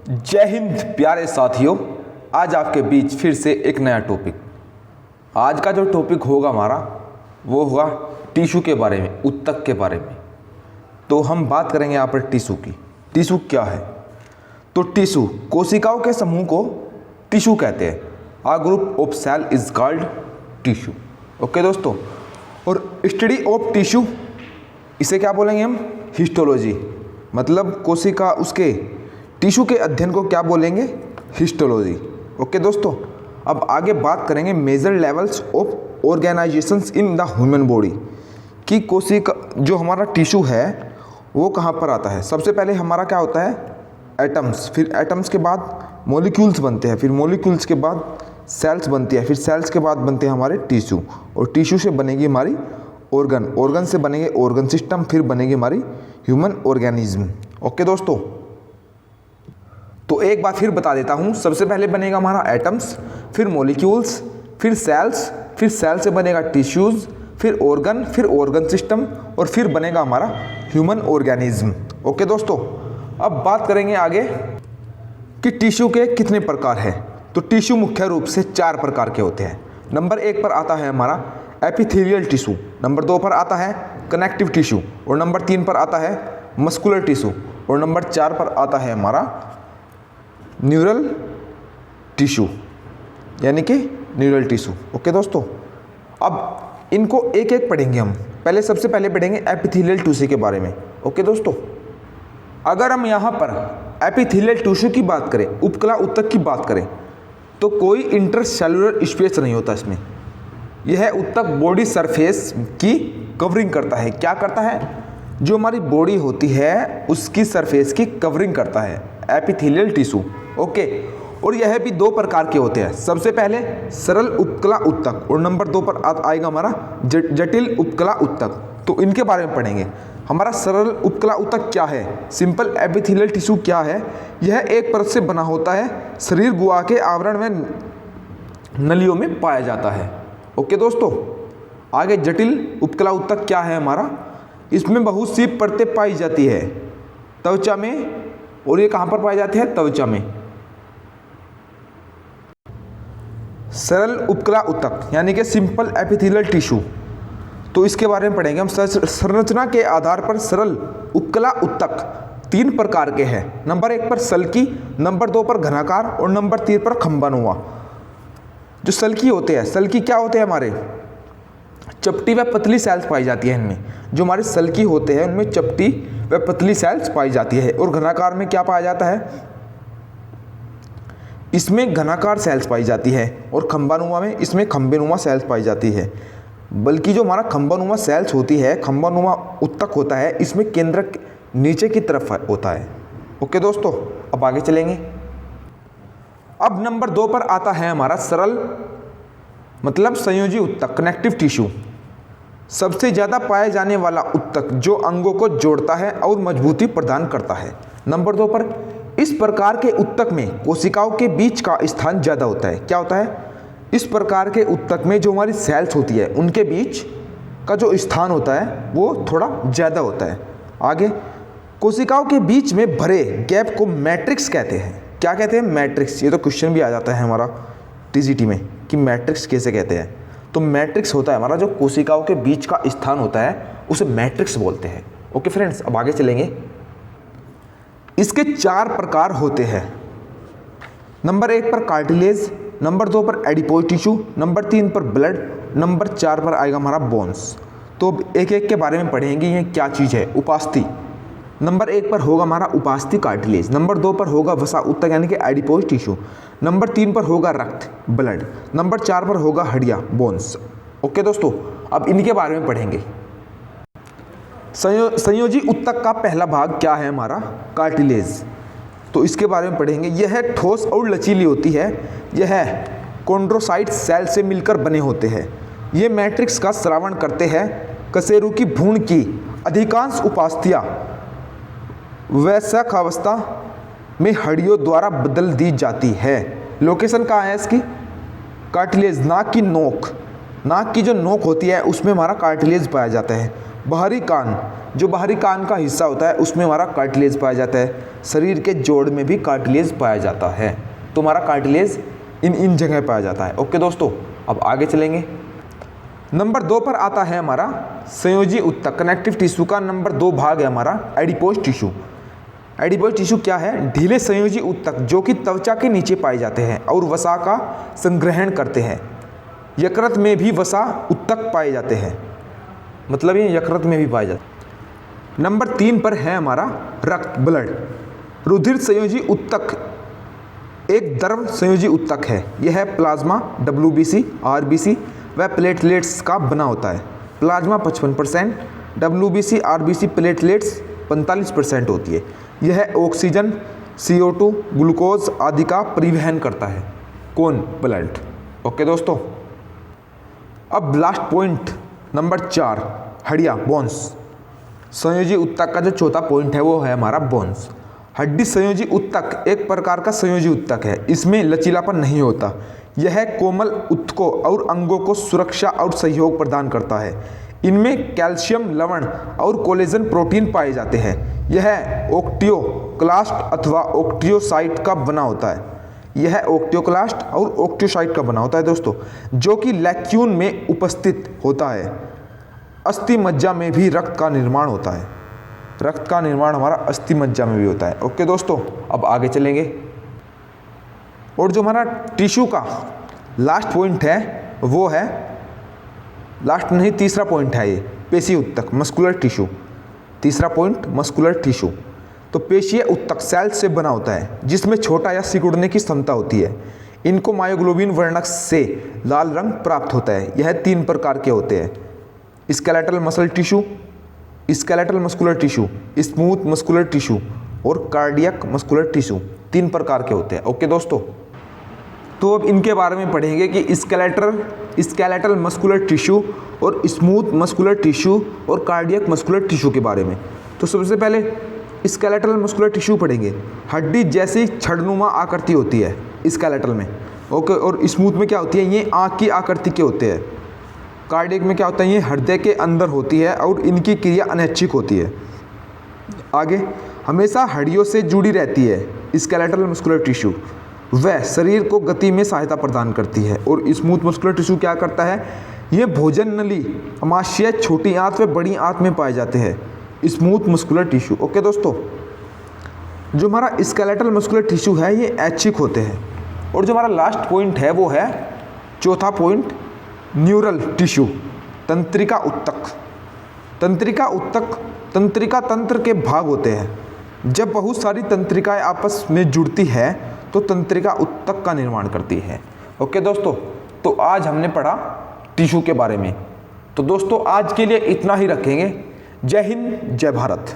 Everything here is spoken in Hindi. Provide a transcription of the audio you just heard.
जय हिंद प्यारे साथियों। आज आपके बीच फिर से एक नया टॉपिक। आज का जो टॉपिक होगा हमारा वो होगा टिश्यू के बारे में, ऊतक के बारे में। तो हम बात करेंगे यहाँ पर टिश्यू की। टिश्यू क्या है? तो टिश्यू कोशिकाओं के समूह को टिश्यू कहते हैं। A group of cell is called tissue. Okay दोस्तों, और स्टडी ऑफ टिश्यू इसे क्या बोलेंगे हम? हिस्टोलॉजी। मतलब कोशिका उसके टिश्यू के अध्ययन को क्या बोलेंगे? हिस्टोलॉजी। ओके दोस्तों, अब आगे बात करेंगे major levels of organisations in the human body कि कोशिका जो हमारा टिश्यू है वो कहाँ पर आता है। सबसे पहले हमारा क्या होता है? एटम्स, फिर एटम्स के बाद मॉलिक्यूल्स बनते हैं, फिर मॉलिक्यूल्स के बाद सेल्स बनती है, फिर सेल्स के बाद बनते हैं हमारे टिश्यू, और टिश्यू से बनेगी हमारी ऑर्गन, ऑर्गन से बनेंगे ऑर्गन सिस्टम, फिर बनेगी हमारी ह्यूमन ऑर्गेनिज्म। ओके दोस्तों, तो एक बार फिर बता देता हूँ। सबसे पहले बनेगा हमारा एटम्स, फिर मॉलिक्यूल्स, फिर सेल्स, फिर सेल से बनेगा टिश्यूज़, फिर ऑर्गन सिस्टम, और फिर बनेगा हमारा ह्यूमन ऑर्गेनिज्म। ओके दोस्तों, अब बात करेंगे आगे कि टिश्यू के कितने प्रकार हैं। तो टिश्यू मुख्य रूप से 4 प्रकार के होते हैं। नंबर 1 पर आता है हमारा एपिथेलियल टिश्यू, नंबर 2 पर आता है कनेक्टिव टिश्यू, और नंबर 3 पर आता है मस्कुलर टिश्यू, और नंबर 4 पर आता है हमारा न्यूरल टिश्यू, यानी कि न्यूरल टिश्यू। ओके दोस्तों, अब इनको एक एक पढ़ेंगे हम। सबसे पहले पढ़ेंगे एपिथेलियल टिश्यू के बारे में। ओके दोस्तों, अगर हम यहाँ पर एपिथेलियल टिश्यू की बात करें, उपकला ऊतक की बात करें, तो कोई इंटरसेलुलर स्पेस नहीं होता इसमें। यह ऊतक बॉडी सरफेस की कवरिंग करता है। क्या करता है? जो हमारी बॉडी होती है उसकी सरफेस की कवरिंग करता है एपिथेलियल टिश्यू। ओके, और यह भी 2 प्रकार के होते हैं। सबसे पहले सरल उपकला ऊतक, और नंबर 2 पर आएगा हमारा जटिल उपकला ऊतक। तो इनके बारे में पढ़ेंगे। हमारा सरल उपकला ऊतक क्या है? सिंपल एपिथेलियल टिश्यू क्या है? यह एक परत से बना होता है, शरीर गुहा के आवरण में नलियों में पाया जाता है। ओके दोस्तों, आगे जटिल उपकला ऊतक क्या है हमारा? इसमें बहुत सी परतें पाई जाती है त्वचा में, और ये कहाँ पर पाई जाती है? त्वचा में। सरल उपकला ऊतक यानी कि सिंपल एपिथेलियल टिश्यू, तो इसके बारे में पढ़ेंगे हम। संरचना के आधार पर सरल उपकला ऊतक 3 प्रकार के हैं। नंबर 1 पर सल्की, नंबर 2 पर घनाकार, और नंबर 3 पर खंबानुमा। जो सल्की होते हैं, सल्की क्या होते हैं? हमारे चपटी व पतली सेल्स पाई जाती है इनमें। जो हमारे सल्की होते हैं उनमें चपटी व पतली सेल्स पाई जाती है। और घनाकार में क्या पाया जाता है? इसमें घनाकार सेल्स पाई जाती है। और खंबानुमा में इसमें खंबेनुमा सेल्स पाई जाती है। बल्कि जो हमारा खंबानुमा सेल्स होती है, खंबानुमा ऊतक होता है, इसमें केंद्रक नीचे की तरफ होता है। ओके दोस्तों, अब आगे चलेंगे। अब नंबर 2 पर आता है हमारा सरल मतलब संयोजी ऊतक, कनेक्टिव टिश्यू। सबसे ज़्यादा पाया जाने वाला ऊतक जो अंगों को जोड़ता है और मजबूती प्रदान करता है। नंबर 2 पर इस प्रकार के ऊतक में कोशिकाओं के बीच का स्थान ज़्यादा होता है। क्या होता है? इस प्रकार के ऊतक में जो हमारी सेल्स होती है उनके बीच का जो स्थान होता है वो थोड़ा ज़्यादा होता है। आगे कोशिकाओं के बीच में भरे गैप को मैट्रिक्स कहते हैं। क्या कहते हैं? मैट्रिक्स। ये तो क्वेश्चन भी आ जाता है हमारा टीजीटी में कि मैट्रिक्स कैसे कहते हैं। तो मैट्रिक्स होता है हमारा जो कोशिकाओं के बीच का स्थान होता है, उसे मैट्रिक्स बोलते हैं। ओके फ्रेंड्स, अब आगे चलेंगे। इसके 4 प्रकार होते हैं। नंबर 1 पर कार्टिलेज, नंबर 2 पर एडिपोज टिश्यू, नंबर 3 पर ब्लड, नंबर 4 पर आएगा हमारा बोन्स। तो अब एक एक के बारे में पढ़ेंगे ये क्या चीज़ है। उपास्थि, नंबर 1 पर होगा हमारा उपास्थि कार्टिलेज, नंबर 2 पर होगा वसा ऊतक यानी कि एडिपोज टिश्यू, नंबर 3 पर होगा रक्त ब्लड, नंबर 4 पर होगा हड्डियाँ बोन्स। ओके दोस्तों, अब इनके बारे में पढ़ेंगे। संयोजी ऊतक का पहला भाग क्या है हमारा? कार्टिलेज। तो इसके बारे में पढ़ेंगे। यह ठोस और लचीली होती है। यह कॉन्ड्रोसाइट सेल से मिलकर बने होते हैं। ये मैट्रिक्स का स्रावण करते हैं। कशेरु की भ्रूण की अधिकांश उपास्थियाँ वयस्कावस्था में हड्डियों द्वारा बदल दी जाती है। लोकेशन कहाँ है इसकी? कार्टिलेज, नाक की नोक, नाक की जो नोक होती है उसमें हमारा कार्टिलेज पाया जाता है। बाहरी कान, जो बाहरी कान का हिस्सा होता है उसमें हमारा कार्टिलेज पाया जाता है। शरीर के जोड़ में भी कार्टिलेज पाया जाता है, तो हमारा कार्टिलेज इन जगह पाया जाता है। ओके दोस्तों, अब आगे चलेंगे। नंबर 2 पर आता है हमारा संयोजी ऊतक। कनेक्टिव टिश्यू का नंबर 2 भाग है हमारा एडिपोज टिश्यू। एडिपोज टिश्यू क्या है? ढीले संयोजी ऊतक जो कि त्वचा के नीचे पाए जाते हैं और वसा का संग्रहण करते हैं। यकृत में भी वसा ऊतक पाए जाते हैं, मतलब ये यकृत में भी पाए जाते हैं। नंबर 3 पर है हमारा रक्त, ब्लड। रुधिर संयोजी ऊतक एक द्रव संयोजी ऊतक है। यह प्लाज्मा, WBC, RBC व प्लेटलेट्स का बना होता है। प्लाज्मा 55%, WBC, RBC, प्लेटलेट्स 45% होती है। यह ऑक्सीजन, CO2, ग्लूकोज आदि का परिवहन करता है। कौन? ब्लड। ओके दोस्तों, अब लास्ट पॉइंट नंबर 4, हड्डियाँ, बोन्स। संयोजी ऊतक का जो चौथा पॉइंट है वो है हमारा बोन्स। हड्डी संयोजी ऊतक एक प्रकार का संयोजी ऊतक है। इसमें लचीलापन नहीं होता। यह कोमल ऊतकों और अंगों को सुरक्षा और सहयोग प्रदान करता है। इनमें कैल्शियम लवण और कोलेजन प्रोटीन पाए जाते हैं। यह ओक्टियोक्लास्ट अथवा ओक्टियोसाइट का बना होता है। यह ओक्टियोक्लास्ट और ओक्टियोसाइट का बना होता है दोस्तों, जो कि लैक्यून में उपस्थित होता है। अस्थि मज्जा में भी रक्त का निर्माण होता है। रक्त का निर्माण हमारा अस्थि मज्जा में भी होता है। ओके दोस्तों, अब आगे चलेंगे। और जो हमारा टिश्यू का लास्ट पॉइंट है वो है, लास्ट नहीं तीसरा पॉइंट है ये, पेशी ऊतक, मस्कुलर टिश्यू। तीसरा पॉइंट मस्कुलर टिश्यू। तो पेशीय ऊतक सेल से बना होता है जिसमें छोटा या सिकुड़ने की क्षमता होती है। इनको मायोग्लोबिन वर्णक से लाल रंग प्राप्त होता है। यह 3 प्रकार के होते हैं: skeletal muscle tissue, skeletal muscular tissue, smooth muscular tissue और कार्डियक मस्कुलर टिश्यू। 3 प्रकार के होते हैं। ओके दोस्तों, तो अब इनके बारे में पढ़ेंगे कि स्केलेटल मस्कुलर टिश्यू और स्मूथ मस्कुलर टिश्यू और कार्डियक मस्कुलर टिश्यू के बारे में। तो सबसे पहले स्केलेटल मस्कुलर टिश्यू पढ़ेंगे। हड्डी जैसी छड़नुमा आकृति होती है स्केलेटल में। ओके, और स्मूथ में क्या होती है? ये आँख की आकृति के होते हैं। कार्डियक में क्या होता है? ये हृदय के अंदर होती है और इनकी क्रिया अनैच्छिक होती है। आगे, हमेशा हड्डियों से जुड़ी रहती है स्केलेटल मस्कुलर टिश्यू। वह शरीर को गति में सहायता प्रदान करती है। और स्मूथ मस्कुलर टिश्यू क्या करता है? ये भोजन नली, अमाशय, छोटी आंत व बड़ी आंत में पाए जाते हैं स्मूथ मस्कुलर टिश्यू। ओके दोस्तों, जो हमारा स्केलेटल मस्कुलर टिश्यू है ये ऐच्छिक होते हैं। और जो हमारा लास्ट पॉइंट है वो है चौथा पॉइंट, न्यूरल टिश्यू, तंत्रिका ऊतक। तंत्रिका ऊतक तंत्रिका तंत्र के भाग होते हैं। जब बहुत सारी तंत्रिकाएं आपस में जुड़ती है तो तंत्रिका ऊतक का निर्माण करती है। ओके दोस्तों, तो आज हमने पढ़ा टिश्यू के बारे में। तो दोस्तों आज के लिए इतना ही रखेंगे। जय हिंद, जय भारत।